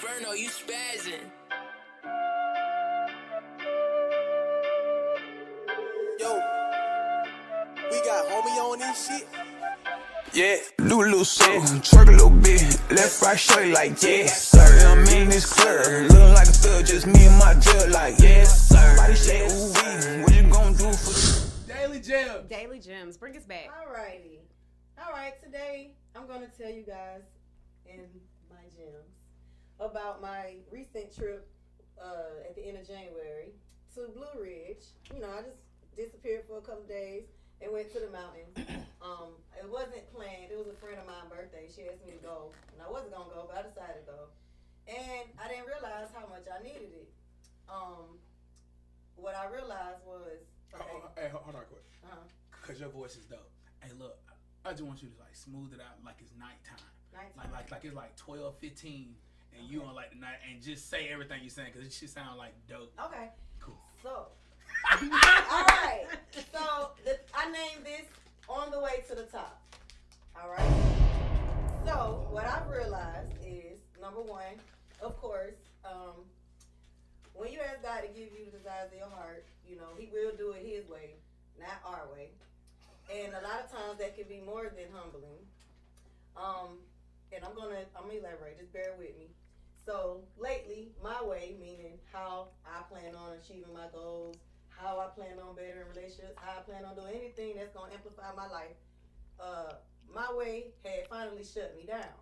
Inferno, you spazzing. Yo, we got homie on this shit. Yeah, do a little something, twerk a little bit, left, right, straight like yes, sir. I'm in this club, looking like a thug, just me and my judge like yes, sir. Body say, ooh wee, what you gonna do for Daily Gems? Daily Gems, bring us back. Alrighty. Alright, today I'm going to tell you guys in my gems about my recent trip at the end of January to Blue Ridge. You know, I just disappeared for a couple days and went to the mountains. It wasn't planned. It was a friend of mine's birthday. She asked me to go, and I wasn't gonna go, but I decided to go. And I didn't realize how much I needed it. What I realized was, Hey, hold on quick. Cause your voice is dope. Hey, look, I just want you to like smooth it out like it's nighttime. Like it's like 12:15, and you on like the night, and just say everything you're saying, cause it should sound like dope. Okay. Cool. So. Alright, so I named this On the Way to the Top. Alright? So, what I've realized is, number one, of course, when you ask God to give you the desires of your heart, you know, He will do it His way, not our way. And a lot of times that can be more than humbling. And I'm gonna elaborate, just bear with me. So, lately, my way, meaning how I plan on achieving my goals, how I plan on bettering relationships, how I plan on doing anything that's going to amplify my life, my way had finally shut me down.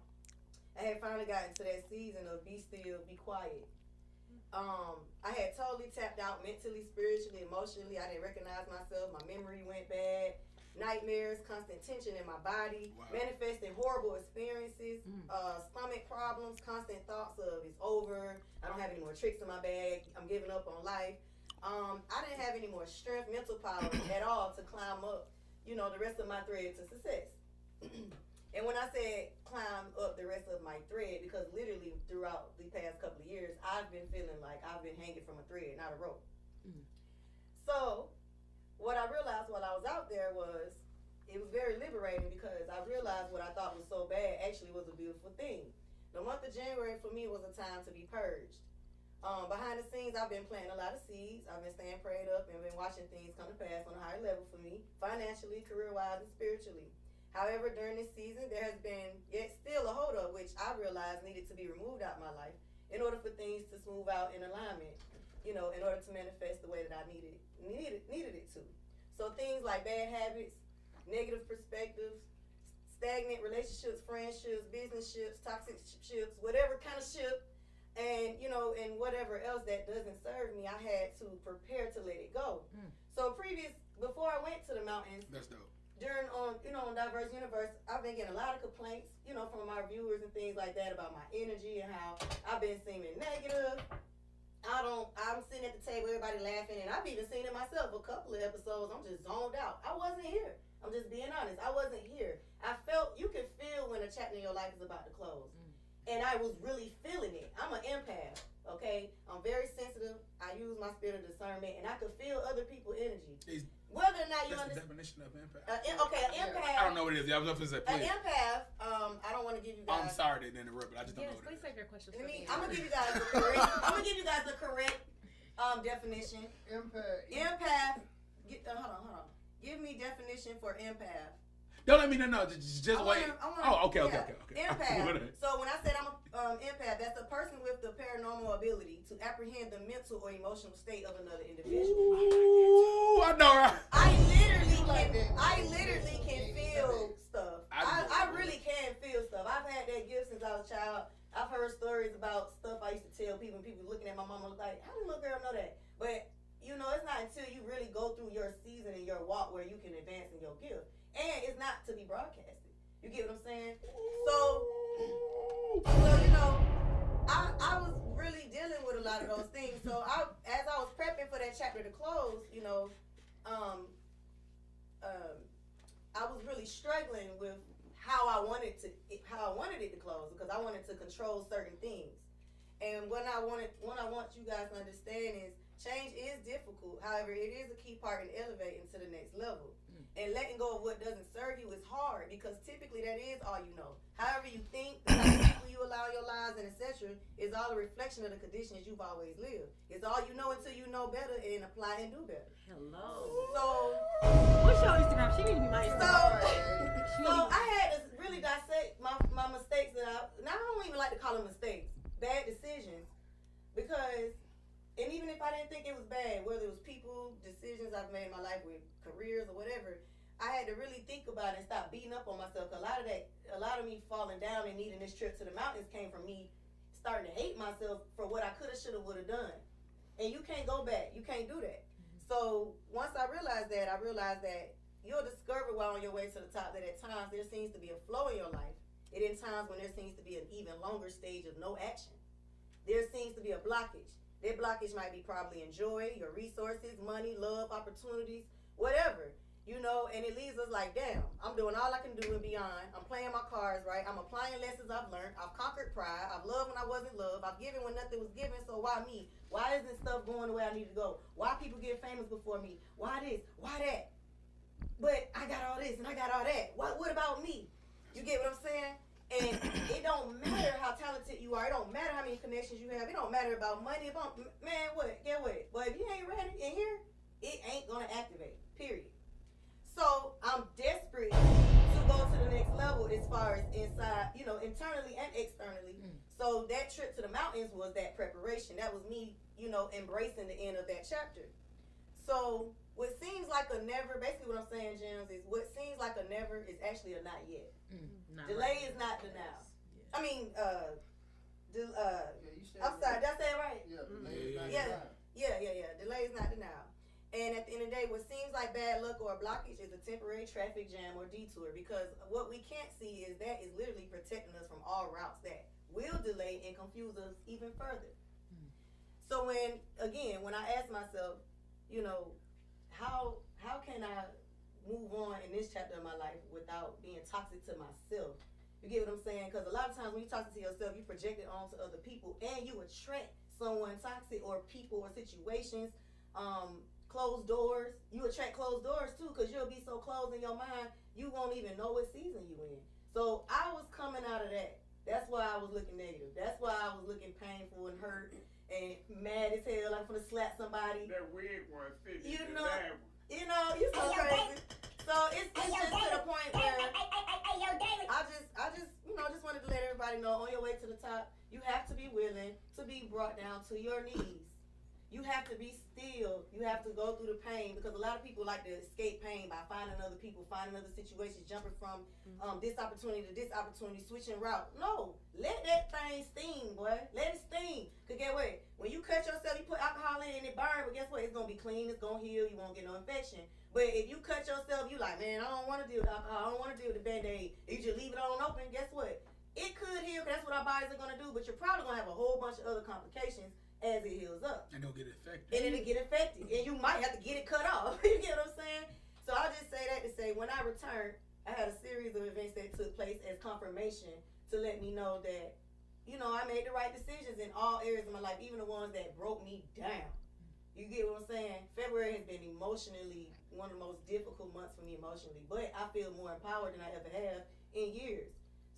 I had finally gotten to that season of be still, be quiet. I had totally tapped out mentally, spiritually, emotionally. I didn't recognize myself. My memory went bad. Nightmares, constant tension in my body, manifesting horrible experiences, stomach problems, constant thoughts of it's over, I don't have any more tricks in my bag, I'm giving up on life. I didn't have any more strength, mental power at all to climb up, you know, the rest of my thread to success. And when I said climb up the rest of my thread, because literally throughout the past couple of years, I've been feeling like I've been hanging from a thread, not a rope. So, what I realized while I was out there was, it was very liberating because I realized what I thought was so bad actually was a beautiful thing. The month of January for me was a time to be purged. Behind the scenes, I've been planting a lot of seeds. I've been staying prayed up and been watching things come to pass on a higher level for me, financially, career-wise, and spiritually. However, during this season, there has been yet still a holdup, which I realized needed to be removed out of my life in order for things to smooth out in alignment, you know, in order to manifest the way that I needed it to. So things like bad habits, negative perspectives, stagnant relationships, friendships, business ships, toxic ships, whatever kind of ship, and you know, and whatever else that doesn't serve me, I had to prepare to let it go. So before I went to the mountains, That's dope. during on Diverse Universe, I've been getting a lot of complaints, you know, from our viewers and things like that about my energy and how I've been seeming negative. I'm sitting at the table, everybody laughing, and I've even seen it myself. A couple of episodes, I'm just zoned out. I wasn't here. I'm just being honest. I wasn't here. You can feel when a chapter in your life is about to close. And I was really feeling it. I'm an empath, okay? I'm very sensitive. I use my spirit of discernment, and I could feel other people's energy. Whether or not you That's the understand. definition of empath. An empath. I don't know what it is. I was going to say, An please. empath, I don't want to give you guys. I'm sorry to interrupt, but I just don't know Yes, what it please is. save your questions for I'm me. gonna give you guys the correct. I'm gonna give you guys the correct definition. Empath. Hold on. Give me definition for empath. Don't let me know. Just wait. Okay. Empath. So when I said I'm an empath, that's a person with the paranormal ability to apprehend the mental or emotional state of another individual. Ooh, I know, right? I literally can feel stuff. I really can feel stuff. I've had that gift since I was a child. I've heard stories about stuff I used to tell people, and people looking at my mama like, how did little girl know that? But, you know, it's not until you really go through your season and your walk where you can advance in your gift. And it's not to be broadcasted. You get what I'm saying? So you know, I was really dealing with a lot of those things. So as I was prepping for that chapter to close, you know, I was really struggling with how I wanted it to close, because I wanted to control certain things. And what I want you guys to understand is change is difficult. However, it is a key part in elevating to the next level. And letting go of what doesn't serve you is hard because typically that is all you know. However you think, the type of people you allow in your lives and etc. is all a reflection of the conditions you've always lived. It's all you know until you know better and apply and do better. Hello. So, what's your Instagram? She need to be my Instagram. So I had to really dissect my mistakes now I don't even like to call them mistakes, bad decisions, because, and even if I didn't think it was bad, whether it was people, decisions I've made in my life with careers or whatever, I had to really think about it and stop beating up on myself. A lot of me falling down and needing this trip to the mountains came from me starting to hate myself for what I coulda, shoulda, woulda done. And you can't go back. You can't do that. So once I realized that you'll discover while on your way to the top that at times there seems to be a flow in your life. And in times when there seems to be an even longer stage of no action. There seems to be a blockage. That blockage might be probably in joy, your resources, money, love, opportunities, whatever. And it leaves us like, damn, I'm doing all I can do and beyond. I'm playing my cards right. I'm applying lessons I've learned. I've conquered pride. I've loved when I wasn't loved. I've given when nothing was given. So why me? Why isn't stuff going the way I need to go? Why people get famous before me? Why this? Why that? But I got all this and I got all that. What about me? You get what I'm saying? And it don't matter how talented you are. It don't matter how many connections you have. It don't matter about money. Get what? But if you ain't ready in here, it ain't gonna activate. Period. So I'm desperate to go to the next level as far as inside, internally and externally. So that trip to the mountains was that preparation. That was me, embracing the end of that chapter. So what seems like a never, basically what I'm saying, Gems, is what seems like a never is actually a not yet. Delay is not denial. Yeah. I mean, I'm sorry, did I say it right? Yeah. Delay is not denial. And at the end of the day, what seems like bad luck or a blockage is a temporary traffic jam or detour, because what we can't see is that is literally protecting us from all routes that will delay and confuse us even further. So when I ask myself, how can I move on in this chapter of my life without being toxic to myself? You get what I'm saying? Because a lot of times when you toxic to yourself, you project it onto other people and you attract someone toxic or people or situations. Closed doors. You attract closed doors too, because you'll be so closed in your mind, you won't even know what season you in. So I was coming out of that. That's why I was looking negative. That's why I was looking painful and hurt and mad as hell. I'm gonna slap somebody. That weird one fit. You so crazy. So it's just to the point where I just wanted to let everybody know, on your way to the top, you have to be willing to be brought down to your knees. You have to be still. You have to go through the pain, because a lot of people like to escape pain by finding other people, finding other situations, jumping from this opportunity to this opportunity, switching route. No, let that thing sting, boy. Let it sting. Because get what? When you cut yourself, you put alcohol in and it burns, but guess what? It's going to be clean. It's going to heal. You won't get no infection. But if you cut yourself, you like, man, I don't want to deal with alcohol. I don't want to deal with the Band-Aid. You just leave it on open. Guess what? It could heal, because that's what our bodies are going to do, but you're probably going to have a whole bunch of other complications as it heals up. And it'll get infected. And it'll get infected. And you might have to get it cut off. You get what I'm saying? So I'll just say that to say, when I returned, I had a series of events that took place as confirmation to let me know that, I made the right decisions in all areas of my life, even the ones that broke me down. You get what I'm saying? February has been emotionally one of the most difficult months for me emotionally, but I feel more empowered than I ever have in years.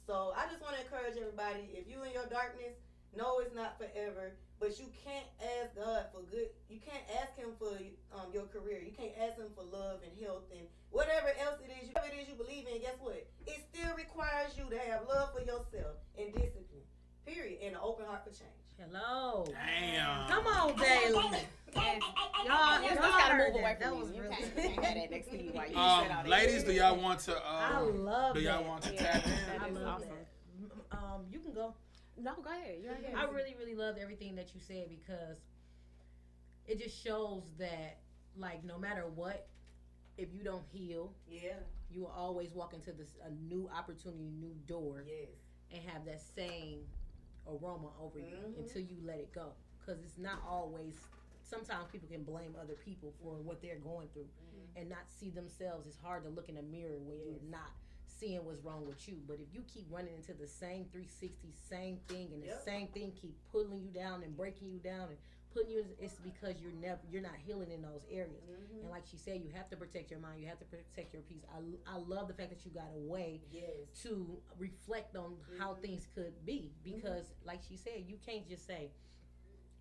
So I just want to encourage everybody, if you in your darkness, no, it's not forever. But you can't ask God for good. You can't ask Him for your career. You can't ask Him for love and health and whatever else it is you believe in. Guess what? It still requires you to have love for yourself and discipline. Period. And an open heart for change. Hello. Damn. Come on, Daily. Y'all gotta move away that from was you. really You can't have that next to you while you said all that. Ladies, do y'all want to? I love Do y'all that. want to tap in? I love awesome. that. You can go. No, go ahead. You're ahead. I really, really loved everything that you said, because it just shows that, like, no matter what, if you don't heal, you will always walk into a new opportunity, new door, and have that same aroma over you until you let it go. Because it's not always. Sometimes people can blame other people for what they're going through and not see themselves. It's hard to look in a mirror when you're not seeing what's wrong with you. But if you keep running into the same 360, same thing, and the same thing keep pulling you down and breaking you down and putting you, it's because you're not healing in those areas. And like she said, you have to protect your mind. You have to protect your peace. I love the fact that you got a way to reflect on how things could be, because like she said, you can't just say,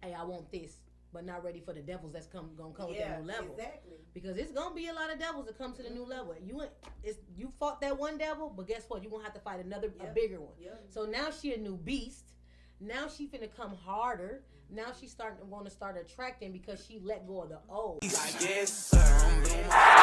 hey, I want this, but not ready for the devils that's gonna come with the new level. Exactly. Because it's gonna be a lot of devils that come to the new level. You fought that one devil, but guess what? You're gonna have to fight a bigger one. So now she a new beast. Now she finna come harder. Now she's want to start attracting because she let go of the old. Yes, sir.